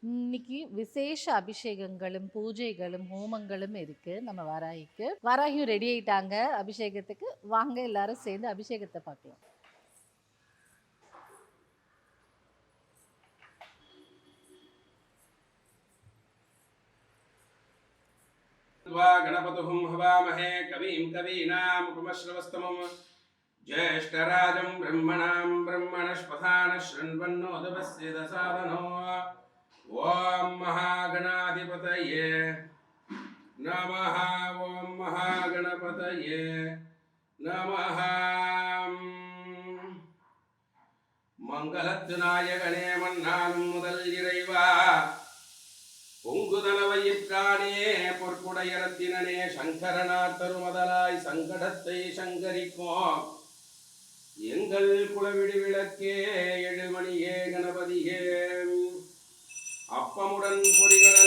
இன்னைக்கு விசேஷ அபிஷேகங்களும் பூஜைகளும் ஹோமங்களும் இருக்கு நம்ம வாராகிக்கு. வாராகியும் ரெடி ஆயிட்டாங்க அபிஷேகத்துக்கு. வாங்க எல்லாரும் சேர்ந்து அபிஷேகத்தை பார்க்கலாம். गणपतुं हवामहे कवीं कवीनाम् उपमश्रवस्तमम् ज्येष्ठराजं ब्रह्मणां ब्रह्मणस्पदान शृण्वन्नोदवस्य दसादनो ॐ महागणाधिपतये नमः ॐ महागणपतये नमः मङ्गलत्नायकने मन्नानुं मुदल इறைவா பொங்குதலவயிற்றானே பொற்குடையரத்தினனே சங்கரனார் தருமதலாய் சங்கடத்தை சங்கரிக்கும் எங்கள் குலவிடி விளக்கே எழுமணியே கணபதியே அப்பமுடன் பொறிகள